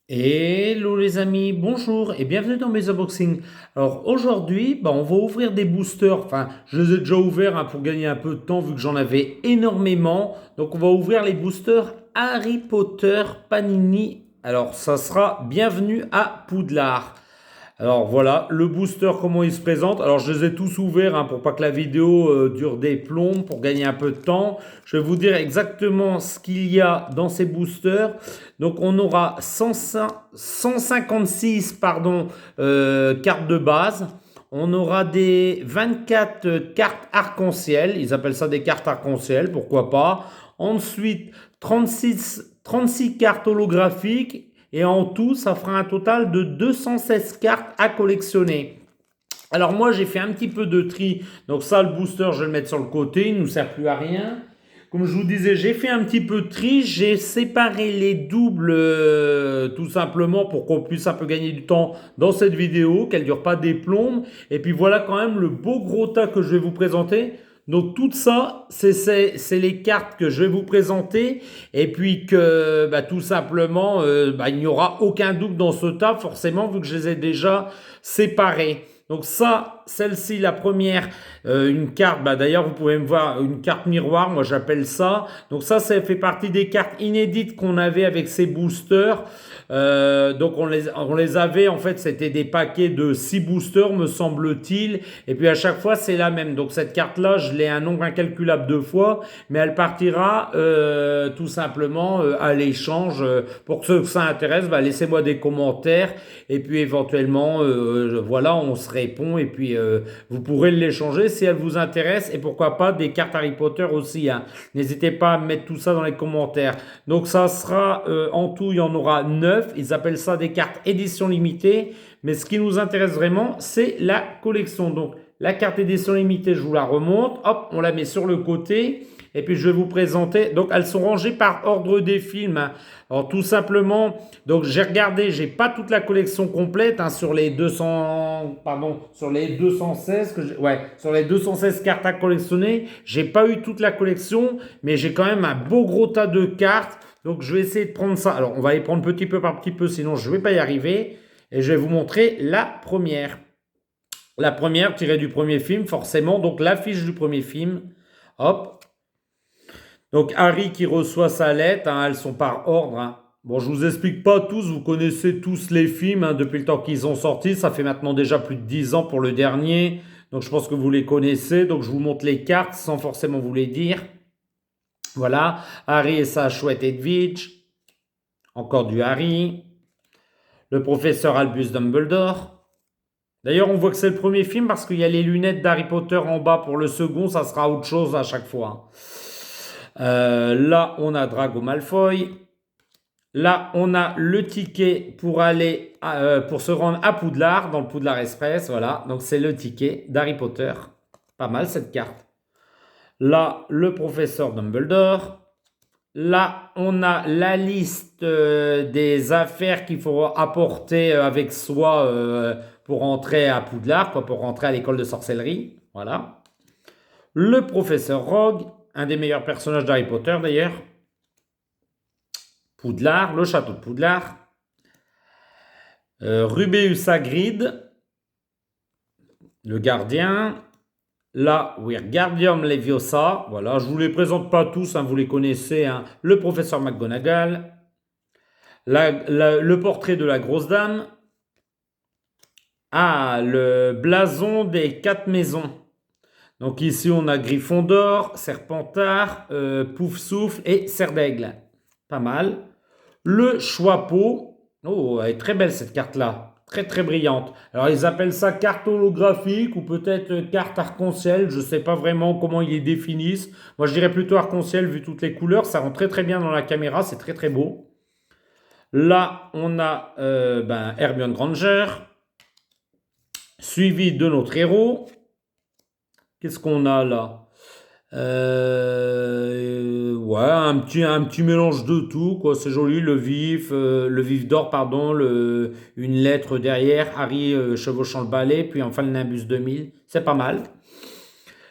Hello les amis, bonjour et bienvenue dans mes unboxings. Alors aujourd'hui, on va ouvrir des boosters. Enfin, je les ai déjà ouverts pour gagner un peu de temps vu que j'en avais énormément. Donc on va ouvrir les boosters Harry Potter Panini. Alors ça sera bienvenue à Poudlard. Alors voilà, le booster, comment il se présente. Alors je les ai tous ouverts pour pas que la vidéo dure des plombs, pour gagner un peu de temps. Je vais vous dire exactement ce qu'il y a dans ces boosters. Donc on aura 156 cartes de base. On aura des 24 cartes arc-en-ciel. Ils appellent ça des cartes arc-en-ciel, pourquoi pas. Ensuite, 36 cartes holographiques. Et en tout, ça fera un total de 216 cartes à collectionner. Alors moi, j'ai fait un petit peu de tri. Donc ça, le booster, je vais le mettre sur le côté. Il ne nous sert plus à rien. Comme je vous disais, j'ai fait un petit peu de tri. J'ai séparé les doubles tout simplement pour qu'on puisse un peu gagner du temps dans cette vidéo, qu'elle ne dure pas des plombes. Et puis voilà quand même le beau gros tas que je vais vous présenter. Donc tout ça, c'est les cartes que je vais vous présenter. Et puis que tout simplement, il n'y aura aucun double dans ce tas, forcément, vu que je les ai déjà séparés. Donc ça, celle-ci, la première, une carte, d'ailleurs vous pouvez me voir, une carte miroir, moi j'appelle ça. Donc ça fait partie des cartes inédites qu'on avait avec ces boosters. Donc on les avait, en fait c'était des paquets de 6 boosters me semble-t-il. Et puis à chaque fois c'est la même. Donc cette carte-là, je l'ai un nombre incalculable de fois, mais elle partira tout simplement à l'échange. Pour ceux que ça intéresse, laissez-moi des commentaires. Et puis éventuellement, voilà, on se répond et puis vous pourrez l'échanger si elle vous intéresse et pourquoi pas des cartes Harry Potter aussi. N'hésitez pas à mettre tout ça dans les commentaires. Donc ça sera en tout, il y en aura 9. Ils appellent ça des cartes édition limitée. Mais ce qui nous intéresse vraiment, c'est la collection. Donc la carte édition limitée, je vous la remonte. Hop, on la met sur le côté. Et puis je vais vous présenter. Donc elles sont rangées par ordre des films. Alors tout simplement, donc j'ai regardé, j'ai pas toute la collection complète sur les 200, pardon, sur les 216 sur les 216 cartes à collectionner, j'ai pas eu toute la collection, mais j'ai quand même un beau gros tas de cartes. Donc je vais essayer de prendre ça. Alors on va les prendre petit peu par petit peu, sinon je vais pas y arriver. Et je vais vous montrer la première. La première tirée du premier film, forcément. Donc l'affiche du premier film. Hop, donc Harry qui reçoit sa lettre, elles sont par ordre. Bon, je vous explique pas tous, vous connaissez tous les films depuis le temps qu'ils ont sorti. Ça fait maintenant déjà plus de 10 ans pour le dernier. Donc je pense que vous les connaissez. Donc je vous montre les cartes sans forcément vous les dire. Voilà, Harry et sa chouette Edwidge. Encore du Harry. Le professeur Albus Dumbledore. D'ailleurs, on voit que c'est le premier film parce qu'il y a les lunettes d'Harry Potter en bas. Pour le second, ça sera autre chose à chaque fois. Là, on a Drago Malfoy. Là, on a le ticket pour aller pour se rendre à Poudlard, dans le Poudlard Express. Voilà, donc c'est le ticket d'Harry Potter. Pas mal cette carte. Là, le professeur Dumbledore. Là, on a la liste des affaires qu'il faut apporter avec soi pour rentrer à Poudlard, pour rentrer à l'école de sorcellerie. Voilà. Le professeur Rogue, un des meilleurs personnages d'Harry Potter d'ailleurs. Poudlard, le château de Poudlard. Rubeus Hagrid, le gardien. Là, Wingardium Leviosa. Voilà, je ne vous les présente pas tous, vous les connaissez. Le professeur McGonagall. Le portrait de la grosse dame. Le blason des 4 maisons. Donc ici, on a Gryffondor, Serpentard, Poufsouffle et Serre d'Aigle. Pas mal. Le Choixpeau. Oh, elle est très belle cette carte-là. Très très brillante. Alors ils appellent ça carte holographique ou peut-être carte arc-en-ciel. Je ne sais pas vraiment comment ils les définissent. Moi je dirais plutôt arc-en-ciel vu toutes les couleurs. Ça rend très très bien dans la caméra. C'est très très beau. Là on a Hermione Granger. Suivi de notre héros. Qu'est-ce qu'on a là? Ouais, un petit mélange de tout, quoi. C'est joli, le vif d'or, pardon, une lettre derrière, Harry chevauchant le balai, puis enfin le Nimbus 2000. C'est pas mal.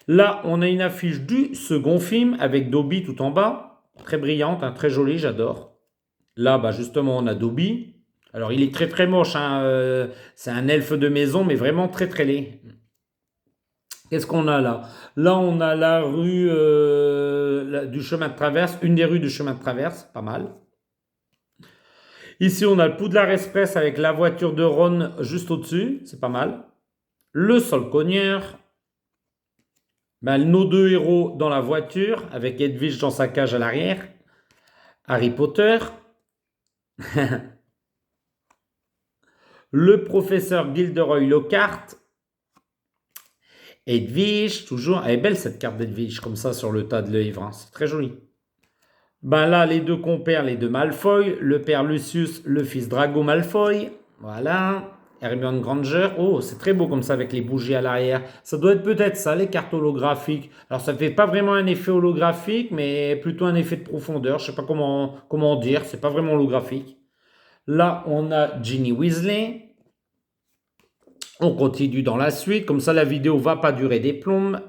Là, on a une affiche du second film avec Dobby tout en bas. Très brillante, très jolie, j'adore. Là, justement, on a Dobby. Alors, il est très très moche, hein, c'est un elfe de maison, mais vraiment très très laid. Qu'est-ce qu'on a là? Là, on a la rue du chemin de traverse, une des rues du chemin de traverse, pas mal. Ici, on a le Poudlard Express avec la voiture de Ron juste au-dessus, c'est pas mal. Le Sol Cogneur. Ben, nos deux héros dans la voiture, avec Edwige dans sa cage à l'arrière. Harry Potter. Le professeur Gilderoy Lockhart. Edwige, toujours. Elle est belle cette carte d'Edwige, comme ça, sur le tas de livres, hein. C'est très joli. Ben là, les deux compères, les deux Malfoy. Le père Lucius, le fils Drago Malfoy. Voilà. Hermione Granger. Oh, c'est très beau comme ça avec les bougies à l'arrière. Ça doit être peut-être ça, les cartes holographiques. Alors, ça ne fait pas vraiment un effet holographique, mais plutôt un effet de profondeur. Je ne sais pas comment dire. C'est pas vraiment holographique. Là, on a Ginny Weasley. On continue dans la suite. Comme ça, la vidéo ne va pas durer des plombes.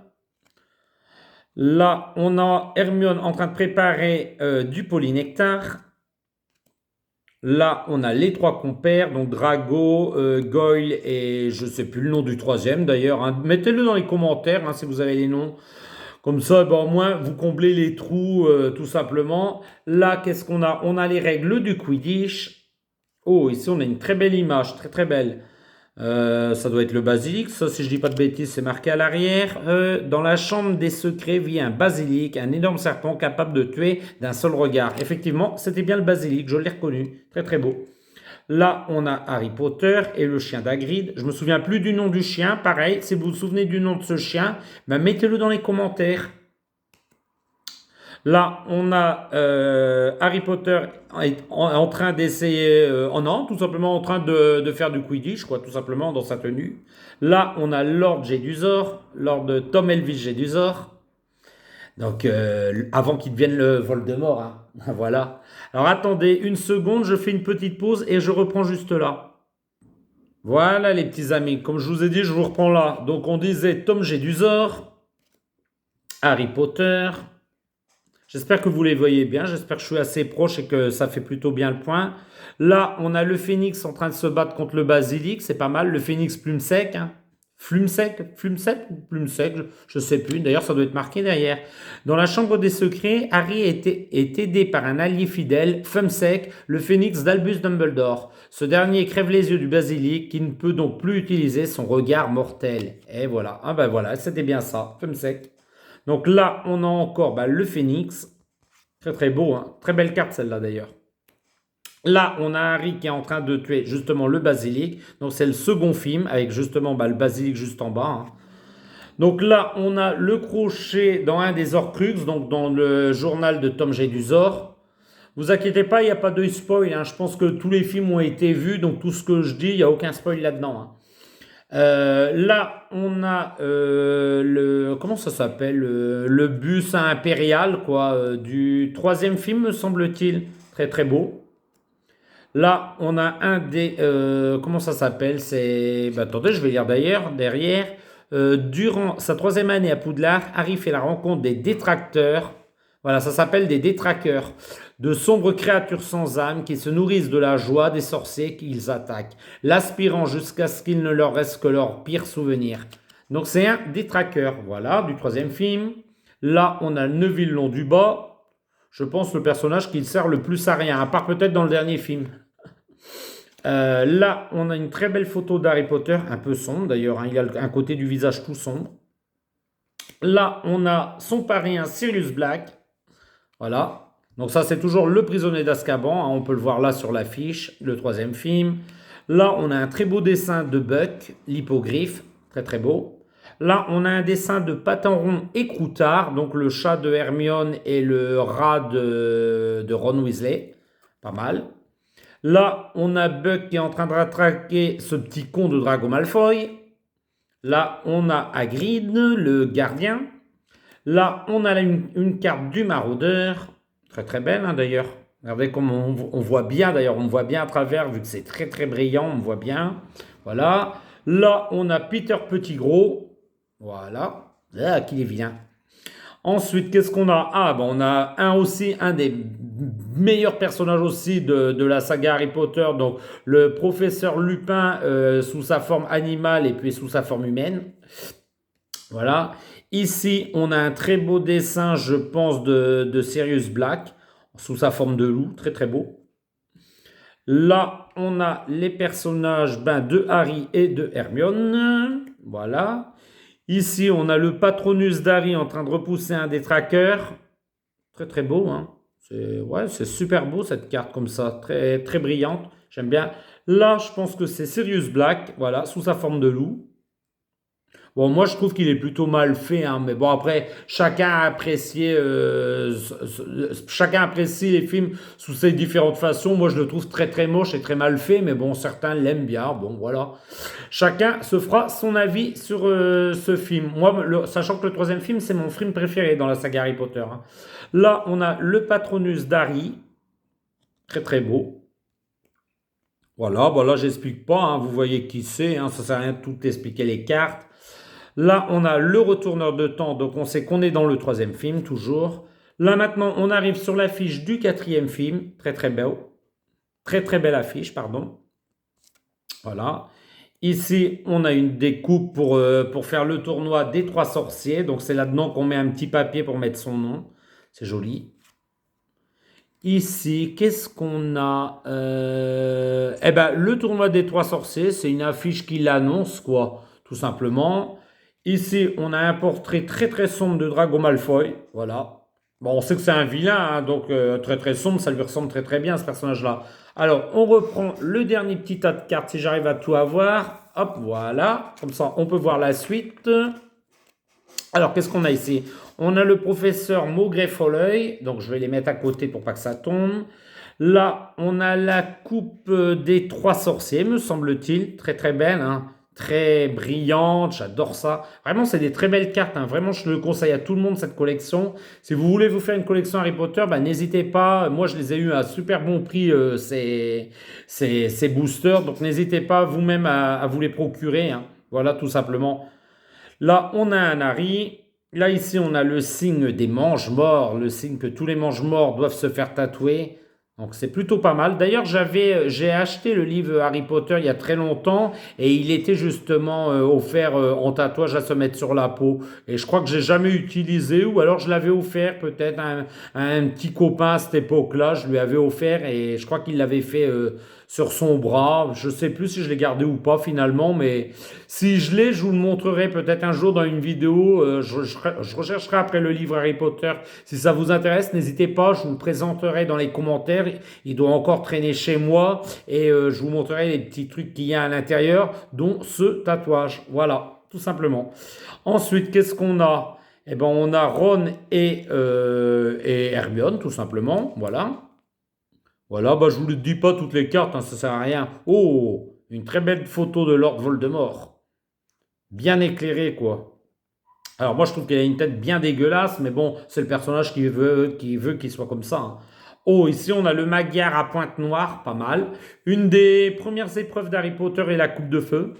Là, on a Hermione en train de préparer du polynectar. Là, on a les trois compères, donc Drago, Goyle et je ne sais plus le nom du troisième d'ailleurs, hein. Mettez-le dans les commentaires, hein, si vous avez les noms. Comme ça, ben, au moins, vous comblez les trous tout simplement. Là, qu'est-ce qu'on a? On a les règles du Quidditch. Oh, ici, on a une très belle image, très très belle. Ça doit être le basilic, ça si je dis pas de bêtises, c'est marqué à l'arrière. Dans la chambre des secrets vit un basilic, un énorme serpent capable de tuer d'un seul regard. Effectivement, c'était bien le basilic, je l'ai reconnu. Très très beau. Là, on a Harry Potter et le chien d'Hagrid. Je me souviens plus du nom du chien. Pareil, si vous vous souvenez du nom de ce chien, ben mettez-le dans les commentaires. Là, on a Harry Potter en train d'essayer, non, tout simplement en train de faire du Quidditch, quoi, tout simplement dans sa tenue. Là, on a Lord Jedusor, Lord Tom Elvis Jedusor. Donc, avant qu'il devienne le Voldemort, hein. Voilà. Alors, attendez une seconde, je fais une petite pause et je reprends juste là. Voilà, les petits amis. Comme je vous ai dit, je vous reprends là. Donc, on disait Tom Jedusor, Harry Potter. J'espère que vous les voyez bien, j'espère que je suis assez proche et que ça fait plutôt bien le point. Là, on a le phénix en train de se battre contre le basilic, c'est pas mal. Le phénix plume sec, hein. Plume sec ou plume sec, je ne sais plus. D'ailleurs, ça doit être marqué derrière. Dans la chambre des secrets, Harry est aidé par un allié fidèle, Fumsec, le phénix d'Albus Dumbledore. Ce dernier crève les yeux du basilic qui ne peut donc plus utiliser son regard mortel. Et voilà, ah ben voilà, c'était bien ça, Fumsec. Donc là, on a encore le phénix. Très très beau, hein. Très belle carte celle-là d'ailleurs. Là, on a Harry qui est en train de tuer justement le basilic. Donc c'est le second film avec justement le basilic juste en bas, hein. Donc là, on a le crochet dans un des Horcruxes, donc dans le journal de Tom Jedusor. Vous inquiétez pas, il n'y a pas de spoil, hein. Je pense que tous les films ont été vus, donc tout ce que je dis, il n'y a aucun spoil là-dedans, hein. Là, on a comment ça s'appelle, le bus impérial, quoi, du troisième film, me semble-t-il. Très très beau. Là, on a un des, comment ça s'appelle, c'est, attendez, je vais lire d'ailleurs, derrière. Durant sa troisième année à Poudlard, Harry fait la rencontre des détracteurs. Voilà, ça s'appelle des détraqueurs, de sombres créatures sans âme qui se nourrissent de la joie des sorciers qu'ils attaquent, l'aspirant jusqu'à ce qu'il ne leur reste que leurs pires souvenirs. Donc c'est un détraqueur, voilà, du troisième film. Là, on a Neville Londubat. Je pense le personnage qui sert le plus à rien, à part peut-être dans le dernier film. Là, on a une très belle photo d'Harry Potter, un peu sombre d'ailleurs, hein, il a un côté du visage tout sombre. Là, on a son parrain Sirius Black. Voilà. Donc ça, c'est toujours le prisonnier d'Azkaban, hein, on peut le voir là sur l'affiche, le troisième film. Là, on a un très beau dessin de Buck, l'hippogriffe, très très beau. Là, on a un dessin de Patenron et Croutard, donc le chat de Hermione et le rat de Ron Weasley. Pas mal. Là, on a Buck qui est en train de rattraper ce petit con de Drago Malfoy. Là, on a Hagrid, le gardien. Là, on a une carte du maraudeur. Très très belle, hein, d'ailleurs. Regardez comme on voit bien, d'ailleurs, on voit bien à travers, vu que c'est très très brillant, on voit bien. Voilà. Là, on a Peter Pettigrew. Voilà. Là, qui est bien. Ensuite, qu'est-ce qu'on a? Ah, ben on a un des meilleurs personnages aussi de la saga Harry Potter, donc le professeur Lupin sous sa forme animale et puis sous sa forme humaine. Voilà. Ici, on a un très beau dessin, je pense, de Sirius Black sous sa forme de loup, très très beau. Là, on a les personnages de Harry et de Hermione. Voilà. Ici, on a le Patronus d'Harry en train de repousser un des trackers. Très très beau, hein. C'est super beau cette carte comme ça, très très brillante. J'aime bien. Là, je pense que c'est Sirius Black, voilà, sous sa forme de loup. Bon, moi, je trouve qu'il est plutôt mal fait, hein, mais bon, après, chacun apprécie les films sous ses différentes façons. Moi, je le trouve très très moche et très mal fait, mais bon, certains l'aiment bien. Bon, voilà. Chacun se fera son avis sur ce film. Moi, sachant que le troisième film, c'est mon film préféré dans la saga Harry Potter, hein. Là, on a le Patronus d'Harry, très très beau. Voilà, bah là, j'explique pas, hein, vous voyez qui c'est, hein, ça sert à rien de tout expliquer les cartes. Là, on a le retourneur de temps, donc on sait qu'on est dans le troisième film, toujours. Là, maintenant, on arrive sur l'affiche du quatrième film. Très, très belle. Très, très belle affiche, pardon. Voilà. Ici, on a une découpe pour faire le tournoi des trois sorciers. Donc, c'est là-dedans qu'on met un petit papier pour mettre son nom. C'est joli. Ici, qu'est-ce qu'on a? Eh ben, le tournoi des trois sorciers, c'est une affiche qui l'annonce, quoi, tout simplement. Ici, on a un portrait très très sombre de Drago Malfoy, voilà. Bon, on sait que c'est un vilain, hein, donc très très sombre, ça lui ressemble très très bien, ce personnage-là. Alors, on reprend le dernier petit tas de cartes, si j'arrive à tout avoir. Hop, voilà. Comme ça, on peut voir la suite. Alors, qu'est-ce qu'on a ici? On a le professeur Maugrey Folleuil, donc je vais les mettre à côté pour pas que ça tombe. Là, on a la coupe des trois sorciers, me semble-t-il. Très très belle, hein. Très brillante, j'adore ça. Vraiment, c'est des très belles cartes, hein. Vraiment, je le conseille à tout le monde, cette collection. Si vous voulez vous faire une collection Harry Potter, bah, n'hésitez pas. Moi, je les ai eu à super bon prix, ces boosters. Donc, n'hésitez pas vous-même à vous les procurer, hein. Voilà, tout simplement. Là, on a un Harry. Là, ici, on a le signe des mange-morts, le signe que tous les mange-morts doivent se faire tatouer. Donc, c'est plutôt pas mal. D'ailleurs, j'ai acheté le livre Harry Potter il y a très longtemps et il était justement offert en tatouage à se mettre sur la peau. Et je crois que j'ai jamais utilisé ou alors je l'avais offert peut-être à un petit copain à cette époque-là. Je lui avais offert et je crois qu'il l'avait fait sur son bras. Je sais plus si je l'ai gardé ou pas finalement, mais si je l'ai, je vous le montrerai peut-être un jour dans une vidéo. Je rechercherai après le livre Harry Potter. Si ça vous intéresse, n'hésitez pas, je vous le présenterai dans les commentaires. Il doit encore traîner chez moi et je vous montrerai les petits trucs qu'il y a à l'intérieur, dont ce tatouage. Voilà, tout simplement. Ensuite, qu'est-ce qu'on a? Eh ben, on a Ron et Hermione, tout simplement. Voilà. Voilà, bah, je vous le dis pas toutes les cartes, hein, ça sert à rien. Oh, une très belle photo de Lord Voldemort. Bien éclairée, quoi. Alors moi, je trouve qu'il a une tête bien dégueulasse, mais bon, c'est le personnage qui veut qu'il soit comme ça, hein. Oh, ici, on a le Magyar à pointe noire, pas mal. Une des premières épreuves d'Harry Potter et la coupe de feu.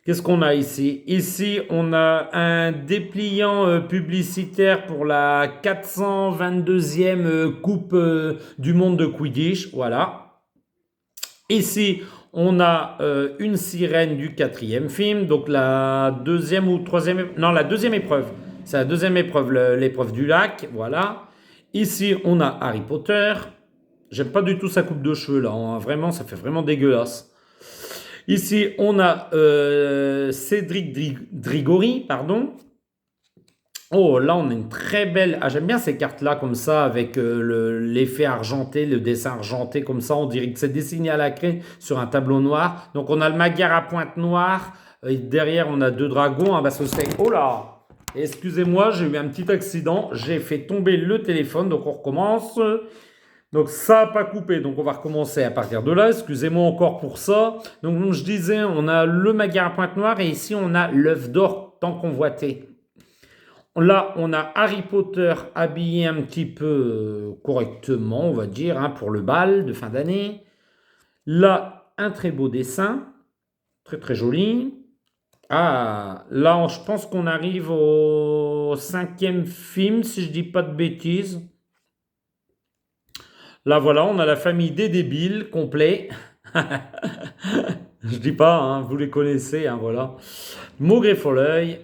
Qu'est-ce qu'on a ici? Ici, on a un dépliant publicitaire pour la 422e Coupe du monde de Quidditch. Voilà. Ici, on a une sirène du quatrième film. Donc la deuxième ou troisième... Non, la deuxième épreuve. C'est la deuxième épreuve, l'épreuve du lac. Voilà. Ici, on a Harry Potter. J'aime pas du tout sa coupe de cheveux là, hein. Vraiment, ça fait vraiment dégueulasse. Ici, on a Cédric Drigori, pardon. Oh, là, on a une très belle... Ah, j'aime bien ces cartes-là, comme ça, avec l'effet argenté, le dessin argenté, comme ça. On dirait que c'est dessiné à la craie sur un tableau noir. Donc, on a le Magyar à pointe noire. Et derrière, on a deux dragons, hein, parce que c'est... Oh là! Excusez-moi, j'ai eu un petit accident. J'ai fait tomber le téléphone, donc on recommence. Donc ça n'a pas coupé, donc on va recommencer à partir de là. Excusez-moi encore pour ça. Donc comme je disais, on a le Magyar à pointe noire et ici on a l'œuf d'or tant convoité. Là, on a Harry Potter habillé un petit peu correctement, on va dire, hein, pour le bal de fin d'année. Là, un très beau dessin, très très joli. Ah, là, je pense qu'on arrive au cinquième film, si je dis pas de bêtises. Là, voilà, on a la famille des débiles, complet. Je dis pas, hein, vous les connaissez, hein, voilà. Maugre et Folleuil.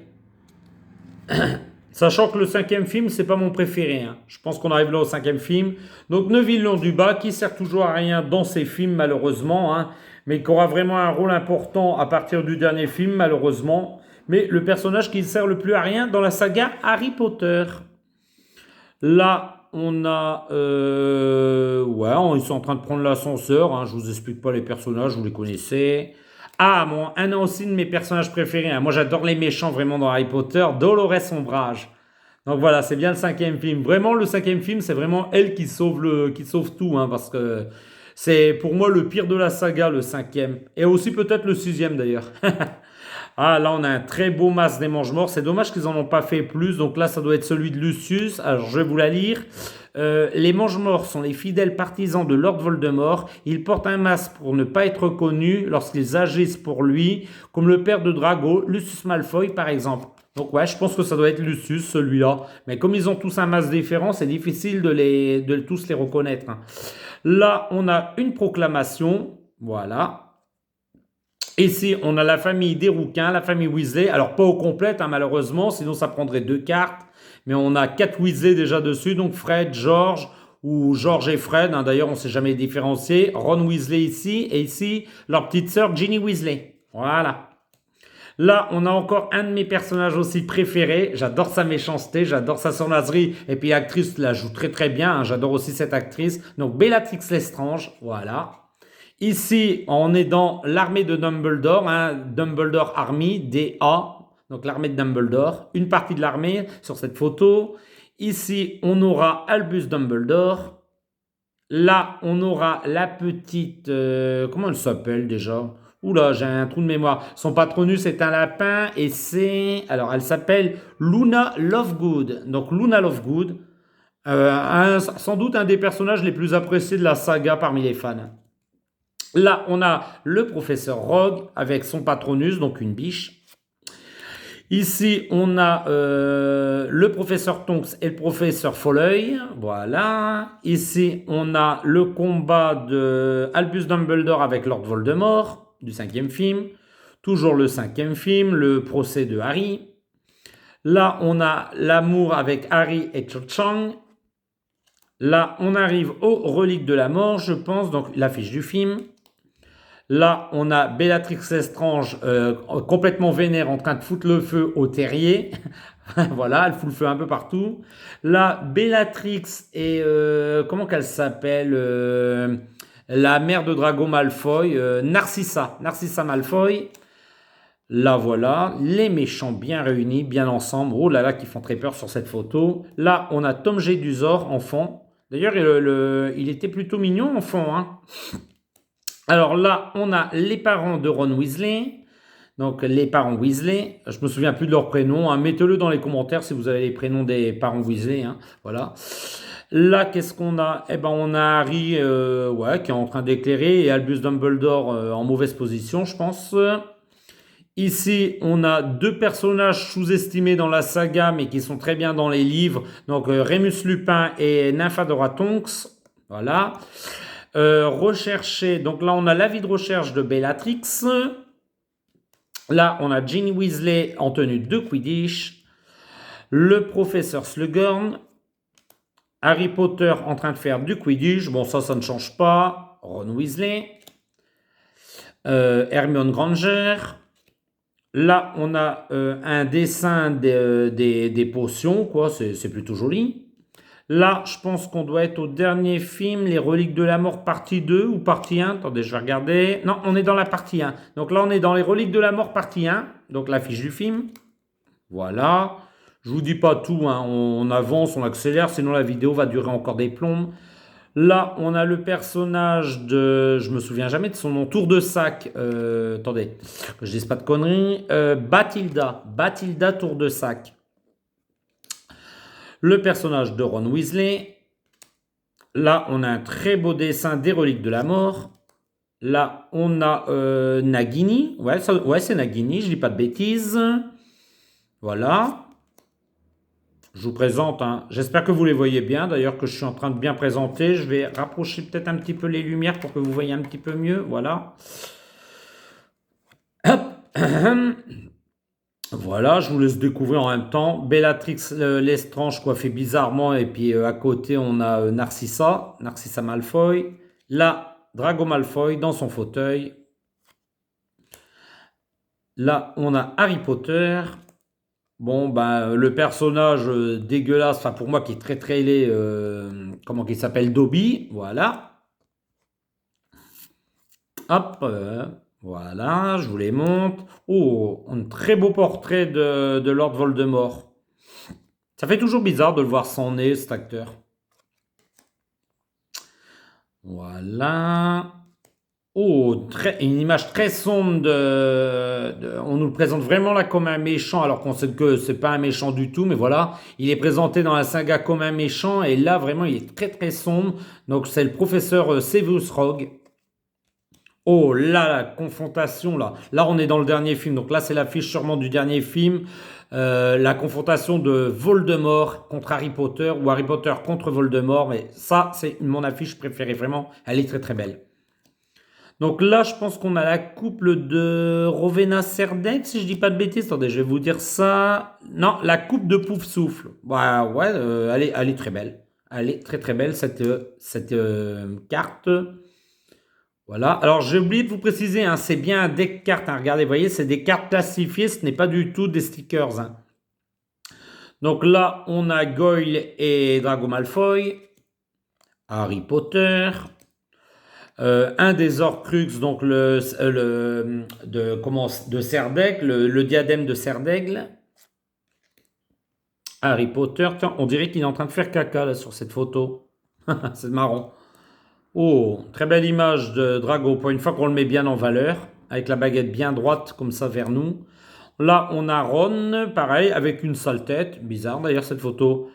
Sachant que le cinquième film, c'est pas mon préféré, hein. Je pense qu'on arrive là au cinquième film. Donc Neville Londubat, qui sert toujours à rien dans ses films, malheureusement, hein, mais qui aura vraiment un rôle important à partir du dernier film, malheureusement. Mais le personnage qui sert le plus à rien dans la saga Harry Potter. Là, on a... ouais, ils sont en train de prendre l'ascenseur, hein. Je vous explique pas les personnages, vous les connaissez. Ah, bon, un aussi de mes personnages préférés, hein. Moi, j'adore les méchants vraiment dans Harry Potter. Dolores Ombrage. Donc voilà, c'est bien le cinquième film. Vraiment, le cinquième film, c'est vraiment elle qui sauve tout, hein, parce que c'est pour moi le pire de la saga, le cinquième. Et aussi peut-être le sixième d'ailleurs. Ah, là, on a un très beau masque des Mange-Morts. C'est dommage qu'ils en ont pas fait plus. Donc là, ça doit être celui de Lucius. Alors, je vais vous la lire. Les Mange-Morts sont les fidèles partisans de Lord Voldemort. Ils portent un masque pour ne pas être connus lorsqu'ils agissent pour lui, comme le père de Drago, Lucius Malfoy, par exemple. Donc ouais, je pense que ça doit être Lucius, celui-là. Mais comme ils ont tous un masque différent, c'est difficile de tous les reconnaître, hein. Là, on a une proclamation. Voilà. Ici, on a la famille des rouquins, la famille Weasley. Alors, pas au complète, hein, malheureusement, sinon ça prendrait deux cartes. Mais on a quatre Weasley déjà dessus, donc Fred, George, ou George et Fred, hein, d'ailleurs, on ne s'est jamais différencié. Ron Weasley ici, et ici, leur petite sœur Ginny Weasley. Voilà. Là, on a encore un de mes personnages aussi préférés. J'adore sa méchanceté, j'adore sa sournoiserie. Et puis, l'actrice la joue très très bien, hein. J'adore aussi cette actrice. Donc, Bellatrix Lestrange, voilà. Ici, on est dans l'armée de Dumbledore, hein, Dumbledore Army, DA, donc l'armée de Dumbledore, une partie de l'armée sur cette photo. Ici, on aura Albus Dumbledore. Là, on aura la petite... comment elle s'appelle déjà? Oula, j'ai un trou de mémoire. Son patronus est un lapin et c'est... Alors, elle s'appelle Luna Lovegood. Donc, Luna Lovegood, sans doute un des personnages les plus appréciés de la saga parmi les fans. Là, on a le professeur Rogue avec son patronus, donc une biche. Ici, on a le professeur Tonks et le professeur Folleuil. Voilà. Ici, on a le combat de Albus Dumbledore avec Lord Voldemort du cinquième film. Toujours le cinquième film, le procès de Harry. Là, on a l'amour avec Harry et Cho Chang. Là, on arrive aux reliques de la mort, je pense, donc l'affiche du film. Là, on a Bellatrix Lestrange complètement vénère en train de foutre le feu au terrier. Voilà, elle fout le feu un peu partout. Là, Bellatrix et... comment qu'elle s'appelle la mère de Drago Malfoy, Narcissa. Narcissa Malfoy. Là, voilà, les méchants bien réunis, bien ensemble. Oh là là, qui font très peur sur cette photo. Là, on a Tom Jedusor, enfant. D'ailleurs, il était plutôt mignon, enfant, hein. Alors là, on a les parents de Ron Weasley. Donc les parents Weasley. Je me souviens plus de leur prénom, hein. Mettez-le dans les commentaires si vous avez les prénoms des parents Weasley, hein. Voilà. Là, qu'est-ce qu'on a? Eh ben, on a Harry ouais, qui est en train d'éclairer et Albus Dumbledore en mauvaise position, je pense. Ici, on a deux personnages sous-estimés dans la saga, mais qui sont très bien dans les livres. Donc, Remus Lupin et Nymphadora Tonks. Voilà. Rechercher. Donc là, on a l'avis de recherche de Bellatrix. Là, on a Ginny Weasley en tenue de Quidditch. Le professeur Slughorn. Harry Potter en train de faire du Quidditch. Bon, ça ne change pas. Ron Weasley. Hermione Granger. Là, on a un dessin des potions, quoi. C'est plutôt joli. Là, je pense qu'on doit être au dernier film, Les Reliques de la Mort, partie 2 ou partie 1. Attendez, je vais regarder. Non, on est dans la partie 1. Donc là, on est dans Les Reliques de la Mort, partie 1. Donc l'affiche du film. Voilà. Je vous dis pas tout, hein. On avance, on accélère, sinon la vidéo va durer encore des plombes. Là, on a le personnage de... Je me souviens jamais de son nom. Tour de Sac. Attendez, que je dise pas de conneries. Bathilda. Bathilda Tour de Sac. Le personnage de Ron Weasley. Là, on a un très beau dessin des Reliques de la Mort. Là, on a Nagini. Ouais, ouais, c'est Nagini, je dis pas de bêtises. Voilà. Je vous présente, hein. J'espère que vous les voyez bien, d'ailleurs que je suis en train de bien présenter. Je vais rapprocher peut-être un petit peu les lumières pour que vous voyez un petit peu mieux. Voilà. Hop. Voilà, je vous laisse découvrir en même temps. Bellatrix Lestrange coiffée bizarrement. Et puis à côté, on a Narcissa Malfoy. Là, Drago Malfoy dans son fauteuil. Là, on a Harry Potter. Bon, ben, le personnage dégueulasse, enfin pour moi qui est très très laid, comment qu'il s'appelle, Dobby, voilà. Hop, voilà, je vous les montre. Oh, un très beau portrait de Lord Voldemort. Ça fait toujours bizarre de le voir sans nez, cet acteur. Voilà. Oh, une image très sombre on nous le présente vraiment là comme un méchant, alors qu'on sait que c'est pas un méchant du tout, mais voilà, il est présenté dans la saga comme un méchant, et là vraiment il est très très sombre. Donc c'est le professeur Severus Rogue. Oh là, la confrontation là. Là on est dans le dernier film, donc là c'est l'affiche sûrement du dernier film. La confrontation de Voldemort contre Harry Potter, ou Harry Potter contre Voldemort, mais ça c'est mon affiche préférée, vraiment, elle est très très belle. Donc là, je pense qu'on a la couple de Rowena Serdaigle, si je dis pas de bêtises. Attendez, je vais vous dire ça. Non, la coupe de Poufsouffle. Bah ouais, elle est très belle. Elle est très très belle, cette carte. Voilà. Alors, j'ai oublié de vous préciser, hein, c'est bien un deck cartes. Hein. Regardez, vous voyez, c'est des cartes classifiées, ce n'est pas du tout des stickers. Hein. Donc là, on a Goyle et Drago Malfoy, Harry Potter, un des Horcruxes, donc de Serdaigle, le diadème de Serdaigle. Harry Potter, tiens, on dirait qu'il est en train de faire caca là sur cette photo. C'est marrant. Oh, très belle image de Drago, pour une fois qu'on le met bien en valeur, avec la baguette bien droite comme ça vers nous. Là, on a Ron, pareil, avec une sale tête. Bizarre d'ailleurs cette photo.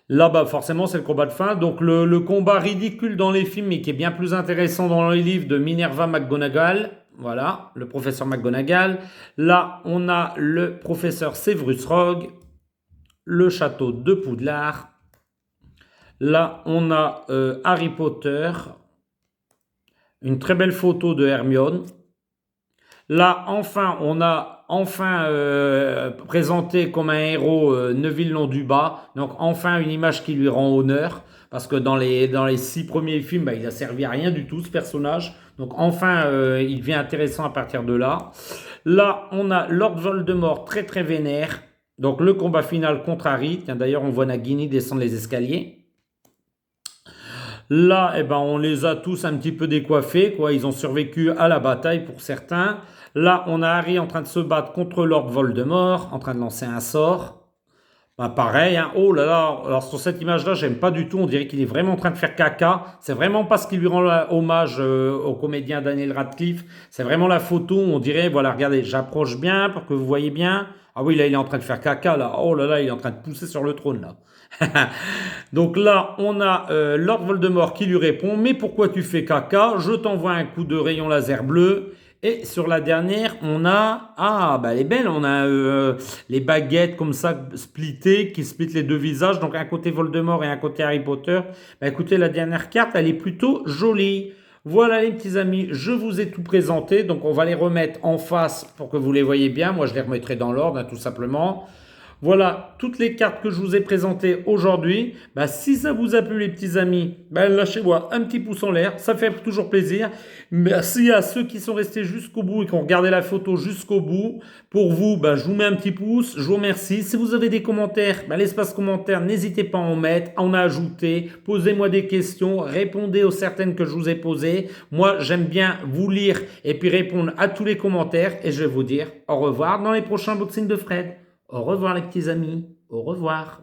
Là, bah, forcément, c'est le combat de fin. Donc, le combat ridicule dans les films, mais qui est bien plus intéressant dans les livres, de Minerva McGonagall. Voilà, le professeur McGonagall. Là, on a le professeur Severus Rogue, le château de Poudlard. Là, on a Harry Potter, une très belle photo de Hermione. Là, enfin, on a présenté comme un héros Neville Londubat. Donc, enfin, une image qui lui rend honneur. Parce que dans les 6 premiers films, bah, il a servi à rien du tout, ce personnage. Donc, enfin, il devient intéressant à partir de là. Là, on a Lord Voldemort très très vénère. Donc, le combat final contre Harry. Tiens, d'ailleurs, on voit Nagini descendre les escaliers. Là, eh ben, on les a tous un petit peu décoiffés, quoi. Ils ont survécu à la bataille pour certains. Là, on a Harry en train de se battre contre Lord Voldemort, en train de lancer un sort. Bah, pareil, hein. Oh là là, alors sur cette image-là, j'aime pas du tout. On dirait qu'il est vraiment en train de faire caca. C'est vraiment pas ce qui lui rend hommage au comédien Daniel Radcliffe. C'est vraiment la photo où on dirait, voilà, regardez, j'approche bien pour que vous voyez bien. Ah oui, là, il est en train de faire caca, là. Oh là là, il est en train de pousser sur le trône, là. Donc là, on a Lord Voldemort qui lui répond: mais pourquoi tu fais caca? Je t'envoie un coup de rayon laser bleu. Et sur la dernière, on a, ah bah elle est belle, on a les baguettes comme ça splittées, qui splittent les deux visages, donc un côté Voldemort et un côté Harry Potter. Bah écoutez, la dernière carte, elle est plutôt jolie. Voilà les petits amis, je vous ai tout présenté, donc on va les remettre en face pour que vous les voyez bien. Moi je les remettrai dans l'ordre, hein, tout simplement. Voilà toutes les cartes que je vous ai présentées aujourd'hui. Bah, si ça vous a plu les petits amis, bah, lâchez-moi un petit pouce en l'air, ça fait toujours plaisir. Merci à ceux qui sont restés jusqu'au bout et qui ont regardé la photo jusqu'au bout. Pour vous, bah, je vous mets un petit pouce, je vous remercie. Si vous avez des commentaires, bah, l'espace commentaire, n'hésitez pas à en mettre, à en ajouter. Posez-moi des questions, répondez aux certaines que je vous ai posées. Moi, j'aime bien vous lire et puis répondre à tous les commentaires. Et je vais vous dire au revoir dans les prochains unboxings de Fred. Au revoir les petits amis, au revoir.